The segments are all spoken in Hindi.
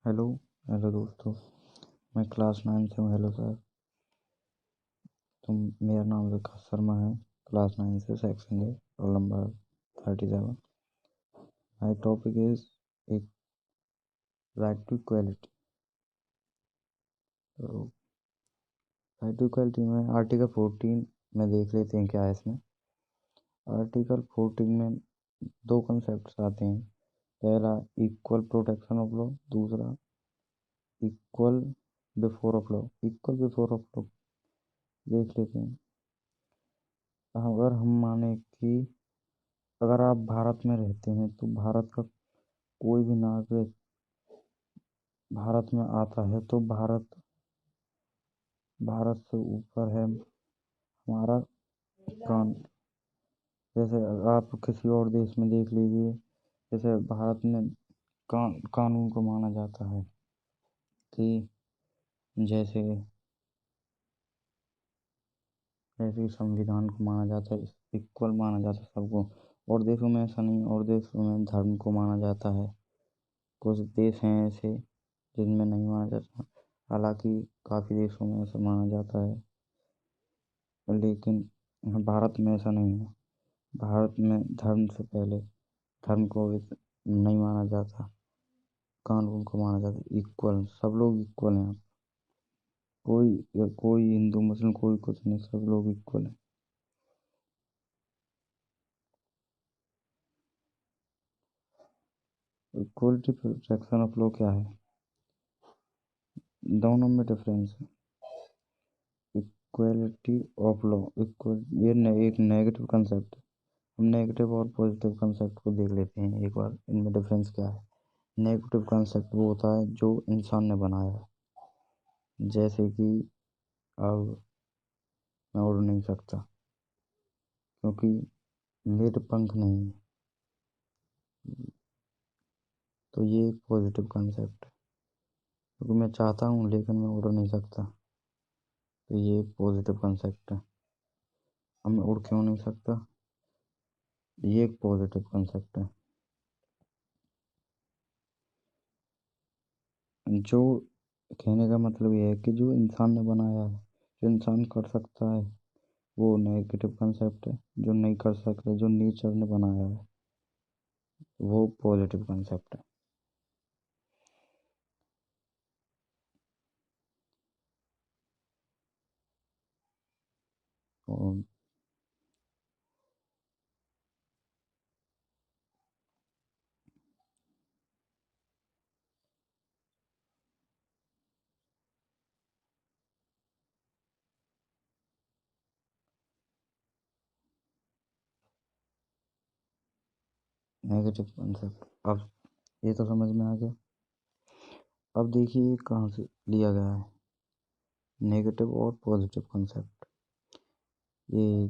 हेलो। हेलो दोस्तों। मैं क्लास 9 से हूँ। Hello sir. मेरा नाम विकास शर्मा है। क्लास 9 से, section A, roll number 37। My topic is एक राइट टू इक्वलिटी। तो राइट टू इक्वलिटी में आर्टिकल 14 में देख लेते हैं क्या है इसमें। आर्टिकल 14 में दो कंसेप्ट आते हैं। पहला इक्वल प्रोटेक्शन ऑफ लॉ, दूसरा equal before of law. Equal before of law देख लेते हैं। अगर हम माने कि अगर आप भारत में रहते हैं तो भारत का कोई भी नागरिक भारत में आता है तो भारत से ऊपर है हमारा कान। जैसे आप किसी और देश में देख लीजिए, जैसे भारत में कानून को माना जाता है कि जैसे जैसे संविधान को माना जाता है, इक्वल माना जाता है सबको। और देशों में ऐसा नहीं, और देशों में धर्म को माना जाता है। कुछ देश हैं ऐसे जिनमें नहीं माना जाता, हालांकि काफ़ी देशों में ऐसा माना जाता है, लेकिन भारत में ऐसा नहीं है। भारत में धर्म से पहले धर्म को भी नहीं माना जाता, कानून को माना जाता। इक्वल, सब लोग इक्वल हैं। कोई हिंदू मुस्लिम कोई कुछ नहीं, सब लोग इक्वल हैं। इक्वलिटी प्रोटेक्शन ऑफ लॉ क्या है, दोनों में डिफरेंस है। इक्वलिटी ऑफ लॉ ये एक नेगेटिव कंसेप्ट है। हम नेगेटिव और पॉजिटिव कंसेप्ट को देख लेते हैं एक बार, इनमें डिफरेंस क्या है। नेगेटिव कंसेप्ट वो होता है जो इंसान ने बनाया है। जैसे कि अब मैं उड़ नहीं सकता क्योंकि मेरे पंख नहीं है, तो ये एक पॉजिटिव कंसेप्ट है। क्योंकि मैं चाहता हूँ लेकिन मैं उड़ नहीं सकता, तो ये एक पॉजिटिव कंसेप्ट है। अब मैं उड़ क्यों नहीं सकता, ये एक पॉजिटिव कंसेप्ट है। जो कहने का मतलब ये है कि जो इंसान ने बनाया है, जो इंसान कर सकता है, वो नेगेटिव कंसेप्ट है। जो नहीं कर सकता, जो नेचर ने बनाया है, वो पॉजिटिव कंसेप्ट है। और नेगेटिव कंसेप्ट, अब ये तो समझ में आ गया। अब देखिए कहाँ से लिया गया है नेगेटिव और पॉजिटिव कंसेप्ट। ये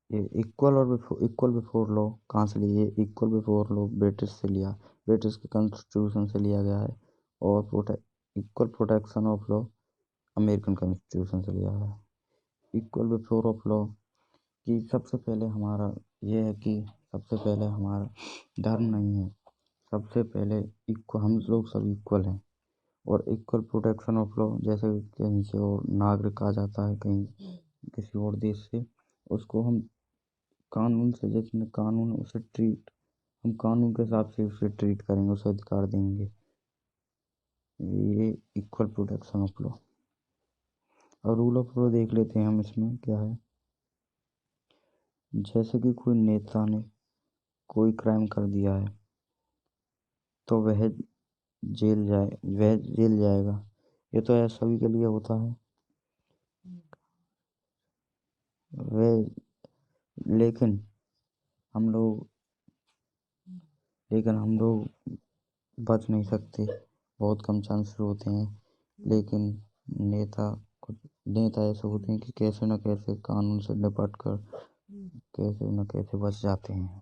ये इक्वल बिफोर लॉ कहाँ से लिए, इक्वल बिफोर लॉ ब्रिटिश से लिया, ब्रिटिश के कॉन्स्टिट्यूशन से लिया गया है। और equal protection of law American constitution से लिया है। इक्वल बिफोर ऑफ लॉ कि सबसे पहले हमारा ये है कि सबसे पहले हमारा धर्म नहीं है, सबसे पहले इक्वल, हम लोग सब इक्वल हैं। और इक्वल प्रोटेक्शन ऑफ लॉ जैसे कहीं से और नागरिक आ जाता है कहीं किसी और देश से, उसको हम कानून से, जिसने कानून उसे ट्रीट, हम कानून के हिसाब से उसे ट्रीट करेंगे, उसे अधिकार देंगे। ये इक्वल प्रोटेक्शन ऑफ लॉ। और रूल ऑफ लॉ देख लेते हैं हम, इसमें क्या है। जैसे कि कोई नेता ने कोई क्राइम कर दिया है तो वह जेल जाएगा। ये तो ऐसा सभी के लिए होता है। वह लेकिन हम लोग लेकिन हम लोग बच नहीं सकते, बहुत कम चांसेस होते हैं। लेकिन नेता कुछ नेता ऐसे होते हैं कि कैसे न कैसे कानून से निपट कर कैसे न कैसे बच जाते हैं।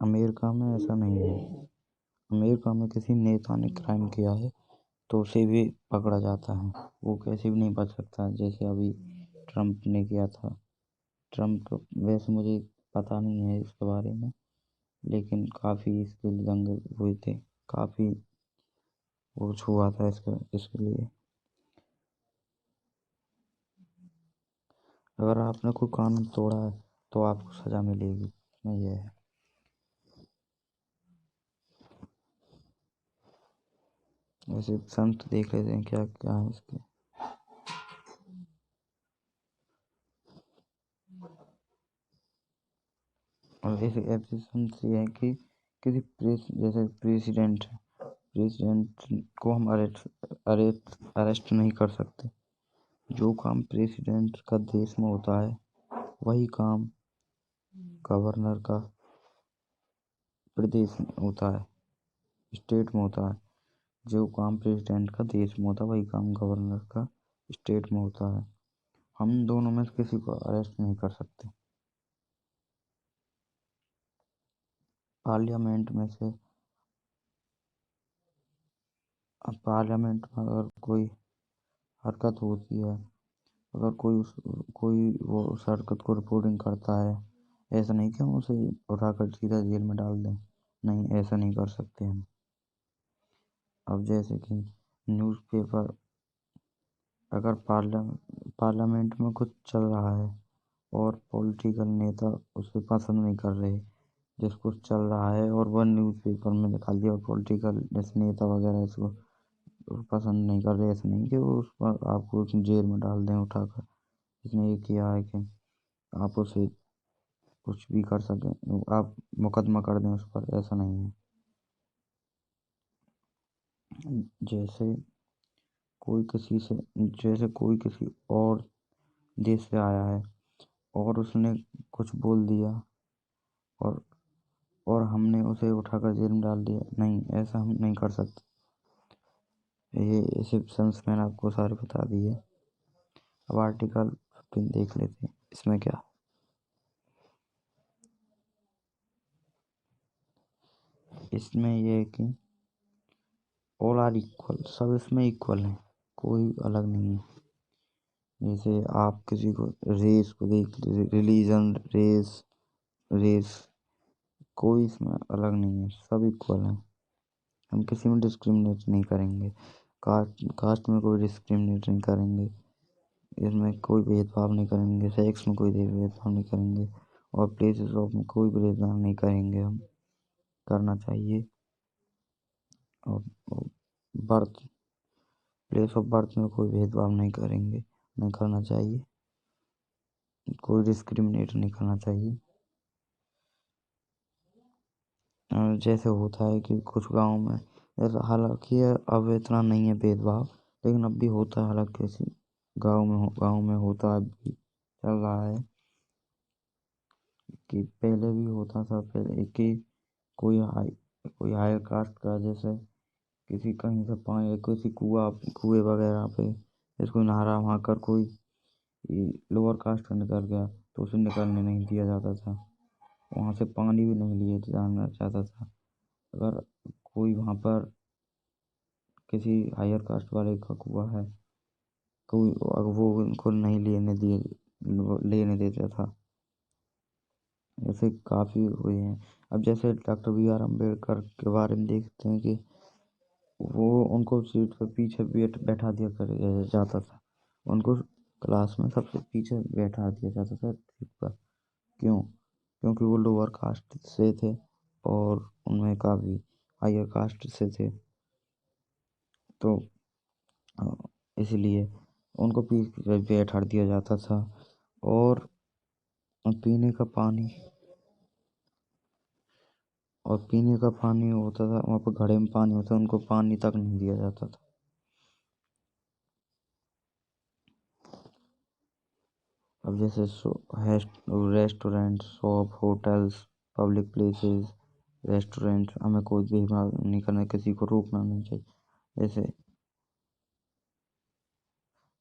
अमेरिका में ऐसा नहीं है। अमेरिका में किसी नेता ने क्राइम किया है तो उसे भी पकड़ा जाता है, वो कैसे भी नहीं बच सकता। जैसे अभी ट्रम्प ने किया था। ट्रम्प वैसे मुझे पता नहीं है इसके बारे में, लेकिन काफ़ी इसके लिए दंगे हुए थे, काफ़ी वो हुआ था इसके इसके लिए। अगर आपने कोई कानून तोड़ा है तो आपको सज़ा मिलेगी, इसमें यह है। वैसे संत देख लेते हैं क्या क्या है इसके। और ऐसे ऐसे संत ये है कि किसी जैसे प्रेसिडेंट है, प्रेसिडेंट को हम अरेस्ट नहीं कर सकते। जो काम प्रेसिडेंट का देश में होता है वही काम गवर्नर का प्रदेश में होता है, स्टेट में होता है। जो काम प्रेसिडेंट का देश में होता है वही काम गवर्नर का स्टेट में होता है। हम दोनों में से किसी को अरेस्ट नहीं कर सकते। पार्लियामेंट में से अब पार्लियामेंट में अगर कोई हरकत होती है, अगर कोई वो उस हरकत को रिपोर्टिंग करता है, ऐसा नहीं कि हम उसे उठाकर सीधा जेल में डाल दें, नहीं ऐसा नहीं कर सकते हम। अब जैसे कि न्यूज़पेपर, अगर पार्लियामेंट में कुछ चल रहा है और पॉलिटिकल नेता उसे पसंद नहीं कर रहे जिसको चल रहा है, और वह न्यूज़पेपर में दिखा दिया, और पॉलिटिकल जैसे नेता वगैरह इसको पसंद नहीं कर रहे, ऐसा नहीं कि वो उस पर आपको जेल में डाल दें उठाकर। इसने ये किया है कि आप उसे कुछ भी कर सकें, आप मुकदमा कर दें उस पर, ऐसा नहीं है। जैसे जैसे कोई किसी और देश से आया है और उसने कुछ बोल दिया, और हमने उसे उठाकर जेल में डाल दिया, नहीं ऐसा हम नहीं कर सकते। ये ऐसे सेंस मैंने आपको सारे बता दिए। अब आर्टिकल 15 देख लेते हैं, इसमें क्या। इसमें ये है कि ऑल आर इक्वल, सब इसमें इक्वल हैं, कोई अलग नहीं है। जैसे आप किसी को रेस को देख लीजिए, रिलीजन, रेस कोई इसमें अलग नहीं है, सब इक्वल हैं। हम किसी में डिस्क्रिमिनेट नहीं करेंगे, कास्ट में कोई डिस्क्रिमिनेट नहीं करेंगे, इसमें कोई भेदभाव नहीं करेंगे, सेक्स में कोई भेदभाव नहीं करेंगे, और प्लेसेस ऑफ में कोई भेदभाव नहीं करेंगे हम, करना चाहिए। और बर्थ प्लेस ऑफ बर्थ में कोई भेदभाव नहीं करेंगे, नहीं करना चाहिए, कोई डिस्क्रिमिनेट नहीं करना चाहिए। जैसे होता है कि कुछ गाँव में, हालांकि अब इतना नहीं है भेदभाव, लेकिन अब भी होता है, हालांकि किसी गाँव में होता है, अभी चल रहा है कि पहले भी होता था, पहले कि कोई हायर कास्ट का, जैसे किसी कहीं से पानी, किसी कुएं वगैरह पे जिसको नहा रहा, वहाँ कर कोई लोअर कास्ट का निकल गया तो उसे निकलने नहीं दिया जाता था, वहाँ से पानी भी नहीं लिए जाना चाहता था। अगर कोई वहाँ पर किसी हायर कास्ट वाले का कुआ है, कोई अगर वो उनको नहीं लेने देता था, ऐसे काफ़ी हुए हैं। अब जैसे डॉक्टर बी आर अम्बेडकर के बारे में देखते हैं कि वो उनको सीट पर पीछे बैठा दिया कर जाता था, उनको क्लास में सबसे पीछे बैठा दिया जाता था सीट पर। क्यों? क्योंकि वो लोअर कास्ट से थे और उनमें काफ़ी हायर कास्ट से थे, तो इसलिए उनको पीछे बैठा दिया जाता था। और पीने का पानी पीने का पानी होता था, वहाँ पर घड़े में पानी होता था, उनको पानी तक नहीं दिया जाता था। अब जैसे restaurant, shop, hotels, public places, restaurant, हमें कोई भेदभाव नहीं करना, किसी को रोकना नहीं चाहिए। जैसे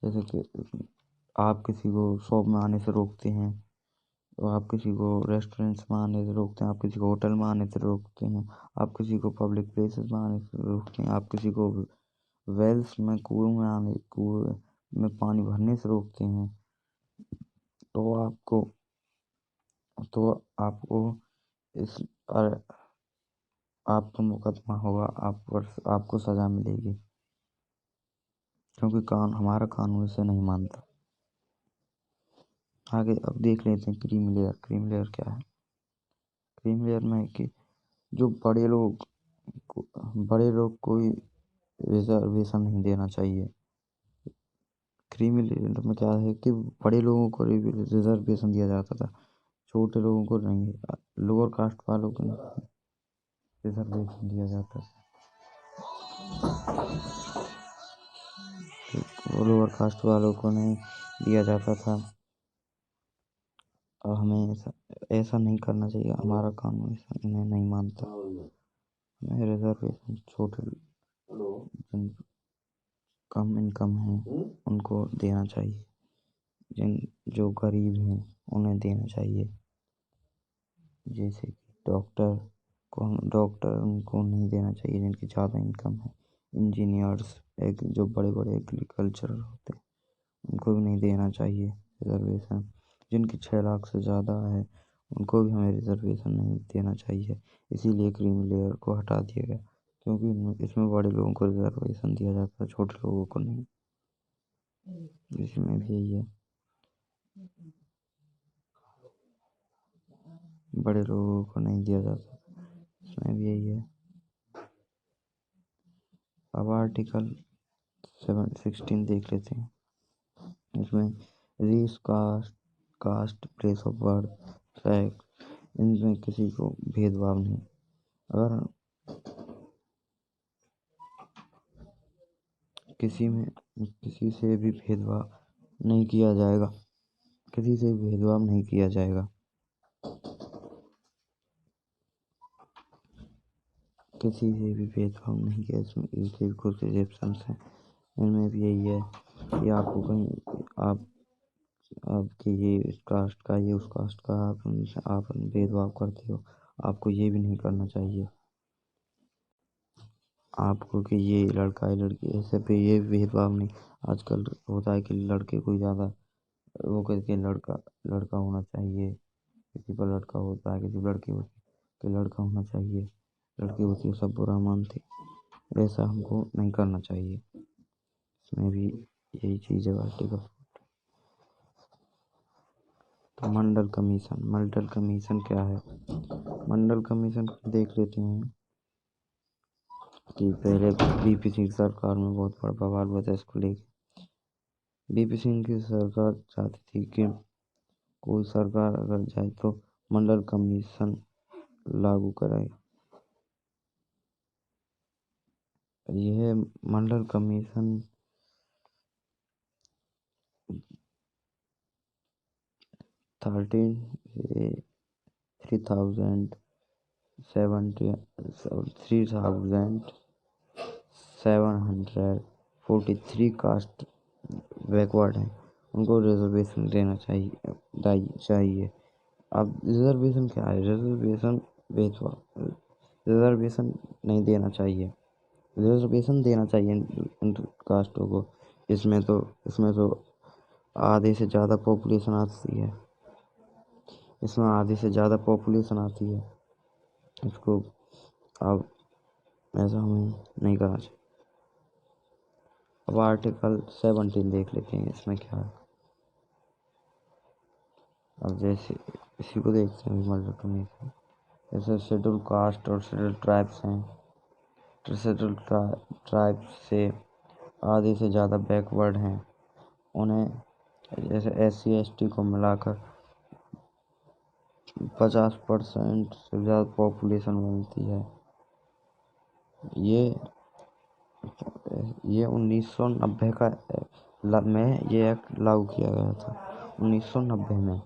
जैसे कि आप किसी को शॉप में आने से रोकते हैं, तो आप किसी को रेस्टोरेंट्स में आने से रोकते हैं, आप किसी को होटल में आने से रोकते हैं, आप किसी को पब्लिक प्लेसेस में आने से रोकते हैं, आप किसी को वेल्स में कुएं में पानी भरने से रोकते हैं। तो आपको तो आपको इस और आप पर मुकदमा होगा, आपको सजा मिलेगी, क्योंकि हमारा कानून इसे नहीं मानता। आगे अब देख लेते हैं क्रीमी लेयर। क्रीमी लेयर क्या है? क्रीमी लेयर में कि जो बड़े लोग कोई रिजर्वेशन नहीं देना चाहिए। क्रीमी लेयर में क्या है कि बड़े लोगों को रिजर्वेशन दिया जाता था, छोटे लोगों को नहीं, लोअर कास्ट वालों को रिजर्वेशन दिया जाता था। लोअर कास्ट वालों को नहीं दिया जाता था, और हमें ऐसा नहीं करना चाहिए। हमारा कानून ऐसा इन्हें नहीं मानता। हमें रिजर्वेशन छोटे जिन कम इनकम है उनको देना चाहिए, जो गरीब हैं उन्हें देना चाहिए। जैसे कि डॉक्टर उनको नहीं देना चाहिए जिनकी ज़्यादा इनकम है। इंजीनियर्स, जो बड़े बड़े एग्रीकल्चर होते हैं, उनको भी नहीं देना चाहिए रिजर्वेशन। जिनकी 6 लाख से ज़्यादा है उनको भी हमें रिजर्वेशन नहीं देना चाहिए। इसीलिए क्रीमी लेयर को हटा दिया गया, क्योंकि इसमें बड़े लोगों को रिजर्वेशन दिया जाता है, छोटे लोगों को नहीं। इसमें भी यही है, बड़े लोगों को नहीं दिया जाता। इसमें भी यही है। अब आर्टिकल 16 देख लेते हैं। इसमें race, caste, place of birth, sex, इनमें किसी को भेदभाव नहीं। अगर किसी से भी भेदभाव नहीं किया जाएगा, किसी से भी भेदभाव नहीं किया जाएगा। किसी से भी भेदभाव नहीं किया। इसमें इसके कुछ रिजेप्शंस हैं। इनमें भी यही है कि आपको कहीं आपके ये इस कास्ट का, ये उस कास्ट का, आप भेदभाव करते हो, आपको ये भी नहीं करना चाहिए। आपको कि ये लड़का है लड़की, ऐसे पे ये भेदभाव नहीं। आजकल होता है कि लड़के को ज़्यादा वो करके लड़का लड़का होना चाहिए, किसी पर लड़का होता है, किसी लड़की होती है कि लड़का होना चाहिए, लड़की होती है सब बुरा मानते। ऐसा हमको नहीं करना चाहिए। इसमें भी यही चीज़ है आर्टिकल। तो मंडल कमीशन क्या है? मंडल कमीशन देख लेते हैं कि पहले बीपी सिंह सरकार में बहुत बड़ा बवाल हुआ था इसको लेके। बीपी सिंह की सरकार चाहती थी कि कोई सरकार अगर जाए तो मंडल कमीशन लागू कराए। यह मंडल कमीशन 3743 कास्ट बैकवर्ड हैं, उनको रिजर्वेशन देना चाहिए। अब रिजर्वेशन क्या है? रिजर्वेशन नहीं देना चाहिए। रिजर्वेशन देना चाहिए इन कास्टों को। इसमें तो आधे से ज़्यादा पॉपुलेशन आती है। इसमें आधे से ज़्यादा पॉपुलेशन आती है। इसको अब ऐसा हमें नहीं करना चाहिए। अब आर्टिकल 17 देख लेते हैं, इसमें क्या है। अब जैसे इसी को देखते हैं मर्डर कमीशन। जैसे शेड्यूल कास्ट और शेड्यूल ट्राइब्स हैं, तो शेड्यूल ट्राइब्स से आधे से ज़्यादा बैकवर्ड हैं, उन्हें जैसे SC ST को मिलाकर 50% से ज़्यादा पॉपुलेशन मिलती है। ये 1990 में ये एक्ट लागू किया गया था, 1990 में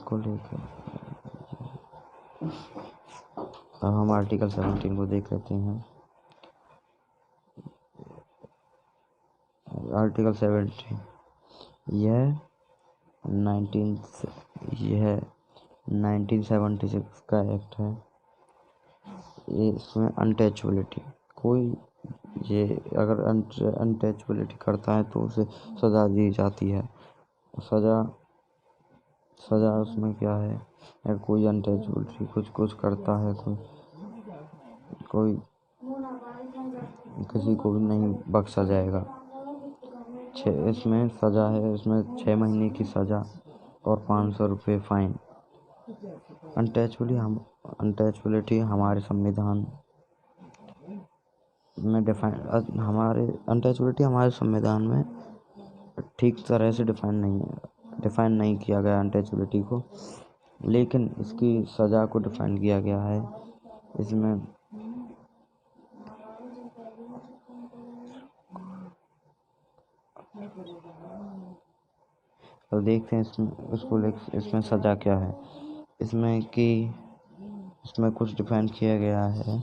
को लेकर। अब हम आर्टिकल 17 को देख लेते हैं। आर्टिकल 17 यह 1976 का एक्ट है। इसमें अनटचेबिलिटी, कोई ये अगर अनटचेबिलिटी करता है तो उसे सजा दी जाती है। सजा सजा उसमें क्या है, अगर कोई अनटचेबल कुछ करता है, कोई किसी को भी नहीं बख्शा जाएगा। इसमें सजा है, इसमें 6 महीने की सजा और 500 रुपये फाइन। अनटचेबिलिटी हमारे संविधान में हमारे संविधान में ठीक तरह से डिफाइन नहीं किया गया अनटचेबिलिटी को, लेकिन इसकी सज़ा को डिफाइन किया गया है। इसमें अब देखते हैं इसमें सज़ा क्या है। इसमें कुछ डिफाइन किया गया है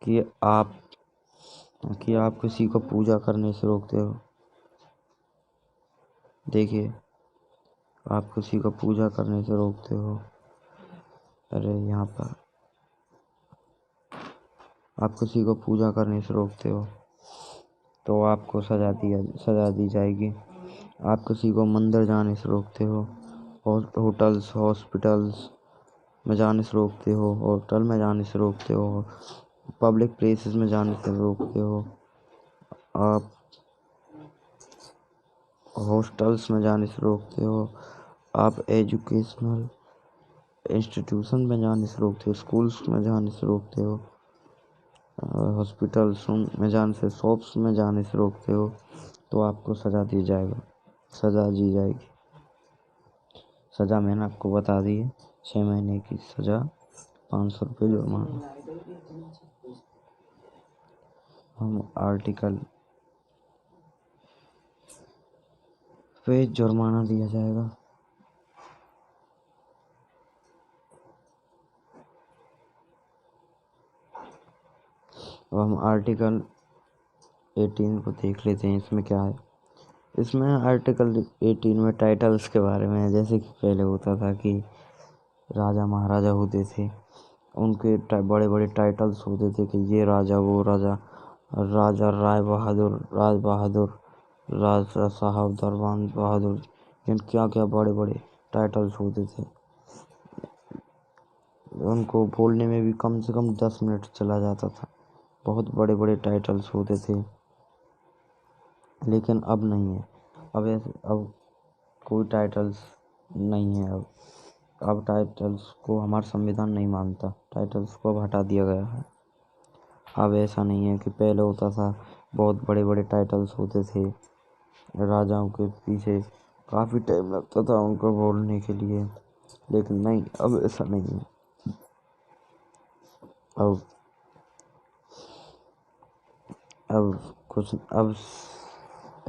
कि आप किसी को पूजा करने से रोकते हो। देखिए, आप किसी को पूजा करने से रोकते हो, अरे यहाँ पर आप किसी को पूजा करने से रोकते हो तो आपको सज़ा दी जाएगी। आप किसी को मंदिर जाने से रोकते हो, होटल्स हॉस्पिटल्स में जाने से रोकते हो, होटल में जाने से रोकते हो, पब्लिक प्लेसेस में जाने से रोकते हो, आप हॉस्टल्स में जाने से रोकते हो, आप एजुकेशनल इंस्टीट्यूशन में जाने से रोकते हो, स्कूल्स में जाने से रोकते हो, हॉस्पिटल्स में जाने से, शॉप्स में जाने से रोकते हो, तो आपको सज़ा दी जाएगी। सज़ा मैंने आपको बता दी है, 6 महीने की सज़ा, 500 रुपये जुर्माना। हम आर्टिकल पे जुर्माना दिया जाएगा। अब हम आर्टिकल 18 को देख लेते हैं, इसमें क्या है। इसमें आर्टिकल 18 में टाइटल्स के बारे में है। जैसे कि पहले होता था कि राजा महाराजा होते थे, उनके बड़े बड़े टाइटल्स होते थे कि ये राजा वो राजा, राजा राय बहादुर, राज बहादुर, राजा साहब दरबान बहादुर, क्या क्या बड़े बड़े टाइटल्स होते थे। उनको बोलने में भी कम से कम 10 मिनट चला जाता था। बहुत बड़े बड़े टाइटल्स होते थे, लेकिन अब नहीं है। अब कोई टाइटल्स नहीं है। अब टाइटल्स को हमारा संविधान नहीं मानता, टाइटल्स को अब हटा दिया गया है। अब ऐसा नहीं है कि पहले होता था, बहुत बड़े बड़े टाइटल्स होते थे, राजाओं के पीछे काफ़ी टाइम लगता था उनको बोलने के लिए, लेकिन नहीं, अब ऐसा नहीं है। अब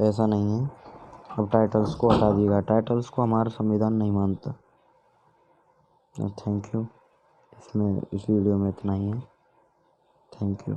ऐसा नहीं है। अब टाइटल्स को हटा दिया गया। टाइटल्स को हमारा संविधान नहीं मानता। Thank you. इस वीडियो में इतना ही है। Thank you.